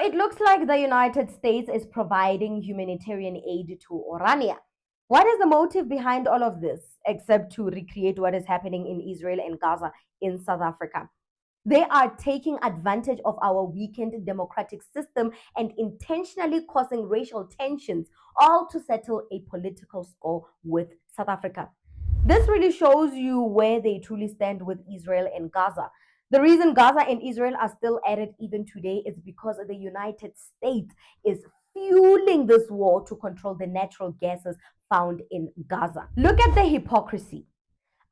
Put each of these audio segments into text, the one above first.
it looks like the United States is providing humanitarian aid to Orania. What is the motive behind all of this, except to recreate what is happening in Israel and Gaza in South Africa? They are taking advantage of our weakened democratic system and intentionally causing racial tensions, all to settle a political score with South Africa. This really shows you where they truly stand with Israel and Gaza. The reason Gaza and Israel are still at it even today is because the United States is fueling this war to control the natural gases found in Gaza. Look at the hypocrisy.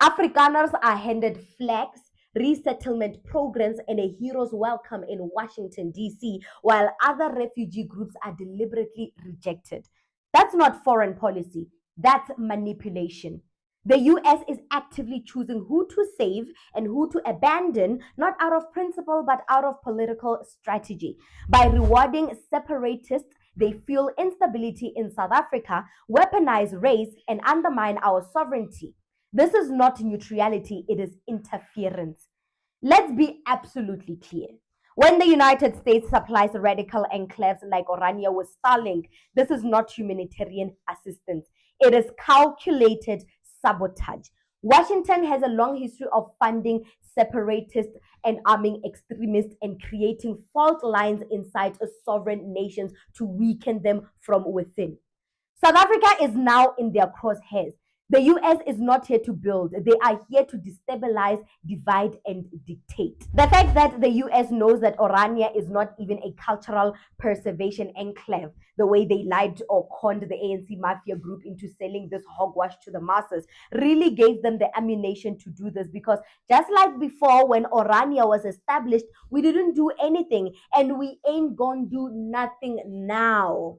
Afrikaners are handed flags, resettlement programs, and a hero's welcome in Washington, D.C., while other refugee groups are deliberately rejected. That's not foreign policy, that's manipulation. The US is actively choosing who to save and who to abandon, not out of principle, but out of political strategy. By rewarding separatists, they fuel instability in South Africa, weaponize race, and undermine our sovereignty. This is not neutrality, it is interference. Let's be absolutely clear. When the United States supplies radical enclaves like Orania with Starlink, this is not humanitarian assistance. It is calculated sabotage. Washington has a long history of funding separatists and arming extremists and creating fault lines inside sovereign nations to weaken them from within. South Africa is now in their crosshairs. The US is not here to build. They are here to destabilize, divide, and dictate. The fact that the US knows that Orania is not even a cultural preservation enclave, the way they lied or conned the ANC mafia group into selling this hogwash to the masses, really gave them the ammunition to do this, because just like before when Orania was established, we didn't do anything, and we ain't gonna do nothing now.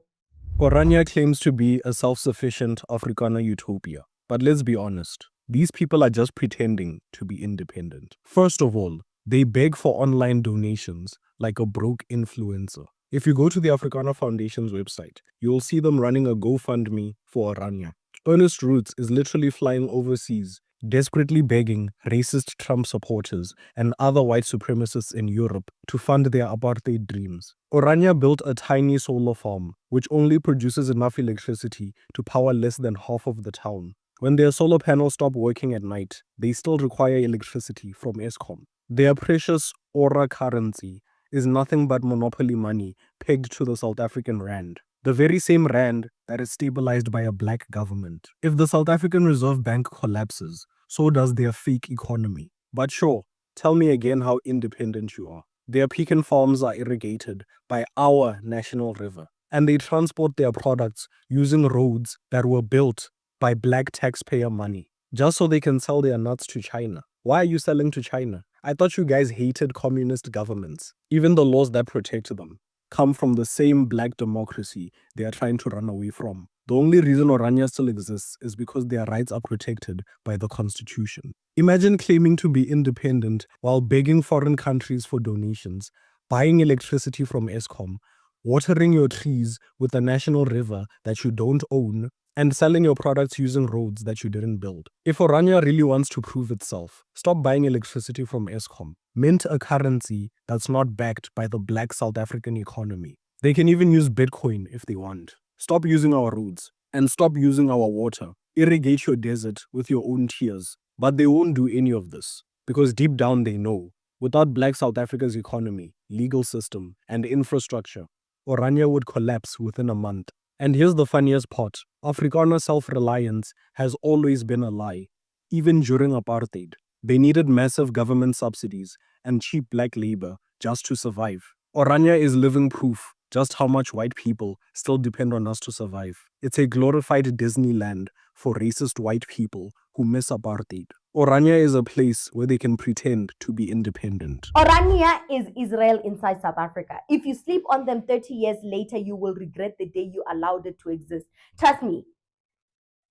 Orania claims to be a self-sufficient Afrikaner utopia. But let's be honest, these people are just pretending to be independent. First of all, they beg for online donations like a broke influencer. If you go to the Afrikaner Foundation's website, you'll see them running a GoFundMe for Orania. Ernest Roots is literally flying overseas, desperately begging racist Trump supporters and other white supremacists in Europe to fund their apartheid dreams. Orania built a tiny solar farm, which only produces enough electricity to power less than half of the town. When their solar panels stop working at night, they still require electricity from Eskom. Their precious Ora currency is nothing but monopoly money pegged to the South African rand. The very same rand that is stabilized by a black government. If the South African Reserve Bank collapses, so does their fake economy. But sure, tell me again how independent you are. Their pecan farms are irrigated by our national river, and they transport their products using roads that were built by black taxpayer money, just so they can sell their nuts to China. Why are you selling to China? I thought you guys hated communist governments. Even the laws that protect them come from the same black democracy they are trying to run away from. The only reason Orania still exists is because their rights are protected by the constitution. Imagine claiming to be independent while begging foreign countries for donations, buying electricity from Eskom, watering your trees with a national river that you don't own, and selling your products using roads that you didn't build. If Orania really wants to prove itself, stop buying electricity from Eskom. Mint a currency that's not backed by the black South African economy. They can even use Bitcoin if they want. Stop using our roads and stop using our water. Irrigate your desert with your own tears. But they won't do any of this because deep down they know, without black South Africa's economy, legal system, and infrastructure, Orania would collapse within a month. And here's the funniest part. Afrikaner self-reliance has always been a lie, even during apartheid. They needed massive government subsidies and cheap black labor just to survive. Orania is living proof just how much white people still depend on us to survive. It's a glorified Disneyland for racist white people who miss apartheid. Orania is a place where they can pretend to be independent. Orania is Israel inside South Africa. If you sleep on them 30 years later, you will regret the day you allowed it to exist. Trust me.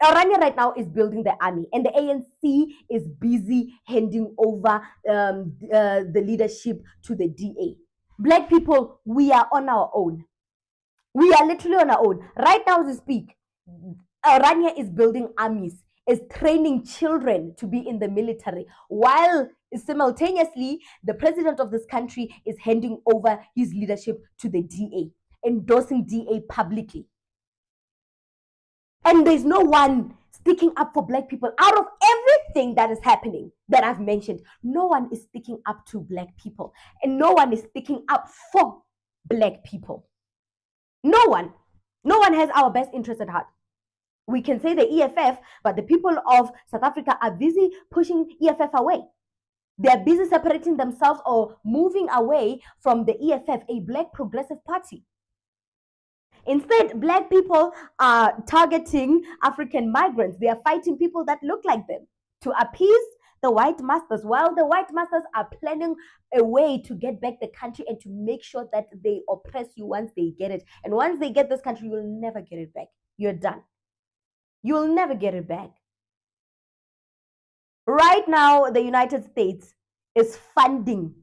Orania right now is building the army, and the ANC is busy handing over the leadership to the DA. Black people, we are on our own. We are literally on our own. Right now as we speak, Orania is building armies, is training children to be in the military, while Simultaneously, the president of this country is handing over his leadership to the DA, endorsing DA publicly. And there's no one sticking up for Black people. Out of everything that is happening that I've mentioned, no one is sticking up to Black people, and no one is sticking up for Black people. No one has our best interest at heart. We can say the EFF, but the people of South Africa are busy pushing EFF away. They're busy separating themselves or moving away from the EFF, a Black progressive party. Instead, Black people are targeting African migrants. They are fighting people that look like them to appease the white masters, while the white masters are planning a way to get back the country and to make sure that they oppress you once they get it. And once they get this country, you'll never get it back. You're done. You'll never get it back. Right now, the United States is funding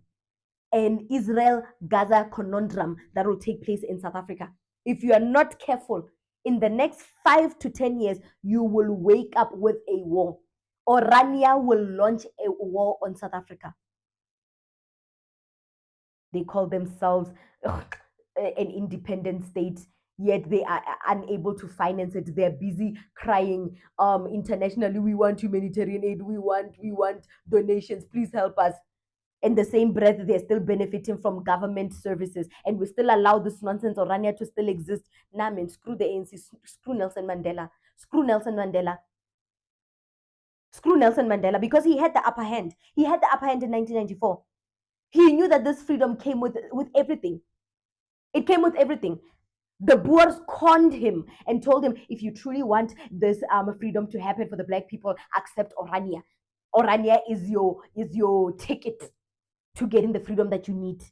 an Israel-Gaza conundrum that will take place in South Africa. If you are not careful, in the next 5 to 10 years, you will wake up with a war. Orania will launch a war on South Africa. They call themselves an independent state, yet they are unable to finance it. They're busy crying internationally, we want humanitarian aid, we want donations, please help us. In the same breath, they're still benefiting from government services, and we still allow this nonsense Orania to still exist. Nah, man, screw the ANC, screw Nelson Mandela, screw Nelson Mandela. Screw Nelson Mandela, because he had the upper hand. He had the upper hand in 1994. He knew that this freedom came with everything. It came with everything. The Boers conned him and told him, if you truly want this freedom to happen for the Black people, accept Orania. Orania is your ticket to getting the freedom that you need.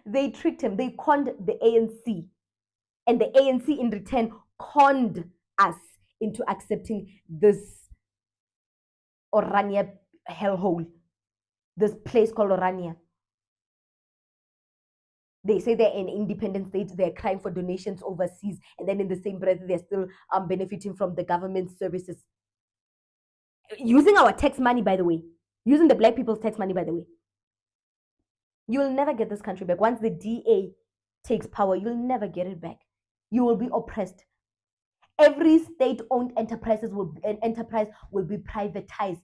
They tricked him. They conned the ANC. And the ANC in return conned us into accepting this Orania hellhole, this place called Orania. They say they're an independent state, they're crying for donations overseas, and then in the same breath, they're still benefiting from the government services. Using our tax money, by the way. Using the Black people's tax money, by the way. You will never get this country back. Once the DA takes power, you'll never get it back. You will be oppressed. Every state-owned enterprise will be privatized.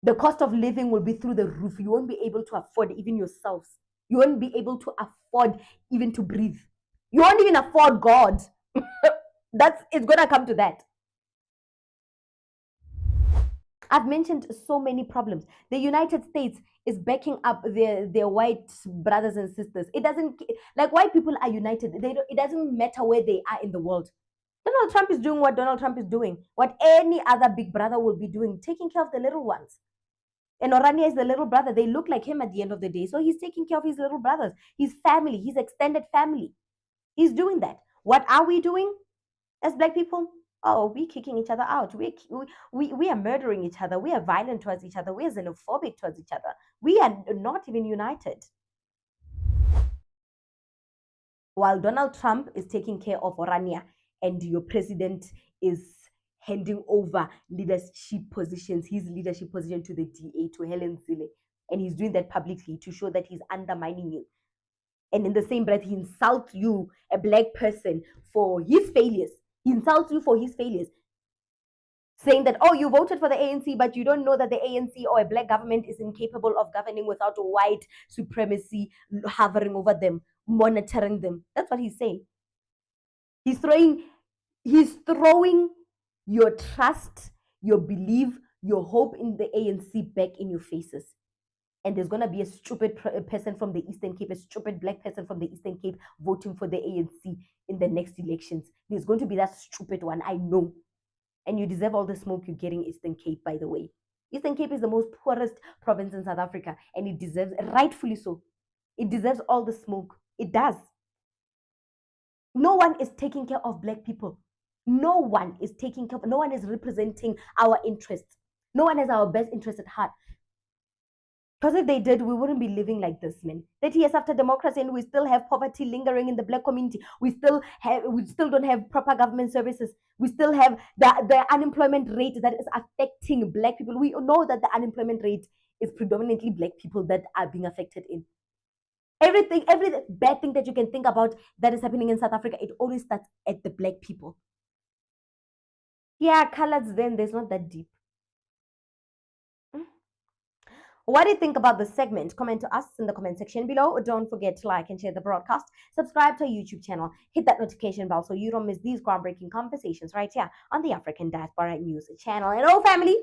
The cost of living will be through the roof. You won't be able to afford even yourselves. You won't be able to afford even to breathe. You won't even afford God. It's gonna come to that. I've mentioned so many problems. The United States is backing up their white brothers and sisters. It doesn't, like, white people are united. It doesn't matter where they are in the world. Donald Trump is doing what Donald Trump is doing, what any other big brother will be doing, taking care of the little ones. And Orania is the little brother. They look like him at the end of the day. So he's taking care of his little brothers, his family, his extended family. He's doing that. What are we doing as Black people? Oh, we're kicking each other out. We are murdering each other. We are violent towards each other. We are xenophobic towards each other. We are not even united. While Donald Trump is taking care of Orania and your president is handing over leadership positions, his leadership position to the DA, to Helen Zille, and he's doing that publicly to show that he's undermining you. And in the same breath, he insults you, a Black person, for his failures. He insults you for his failures, saying that, oh, you voted for the ANC, but you don't know that the ANC or a Black government is incapable of governing without white supremacy hovering over them, monitoring them. That's what he's saying. He's throwing your trust, your belief, your hope in the ANC back in your faces. And there's going to be a stupid person from the Eastern Cape, a stupid Black person from the Eastern Cape voting for the ANC in the next elections. There's going to be that stupid one, I know. And you deserve all the smoke you're getting, Eastern Cape, by the way. Eastern Cape is the most poorest province in South Africa, and it deserves, rightfully so, it deserves all the smoke. It does. No one is taking care of Black people. No one is taking care of, no one is representing our interests. No one has our best interest at heart. Because if they did, we wouldn't be living like this, man. 30 years after democracy, and we still have poverty lingering in the black community. We still don't have proper government services. We still have the unemployment rate that is affecting black people. We know that the unemployment rate is predominantly black people that are being affected in. Every bad thing that you can think about that is happening in South Africa, it always starts at the black people. Yeah, colors, then there's not that deep. What do you think about this segment? Comment to us in the comment section below. Don't forget to like and share the broadcast. Subscribe to our YouTube channel. Hit that notification bell so you don't miss these groundbreaking conversations right here on the African Diaspora News channel. And oh, family,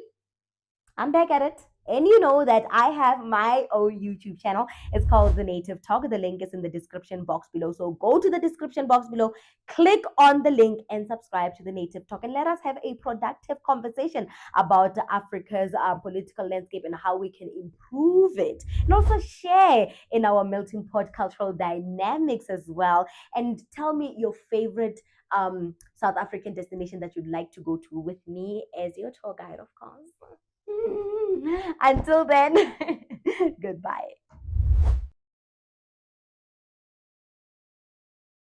I'm back at it. And you know that I have my own YouTube channel. It's called The Native Talk. The link is in the description box below. So go to the description box below, click on the link, and subscribe to The Native Talk. And let us have a productive conversation about Africa's political landscape and how we can improve it. And also share in our melting pot cultural dynamics as well. And tell me your favorite South African destination that you'd like to go to with me as your tour guide, of course. Until then, goodbye.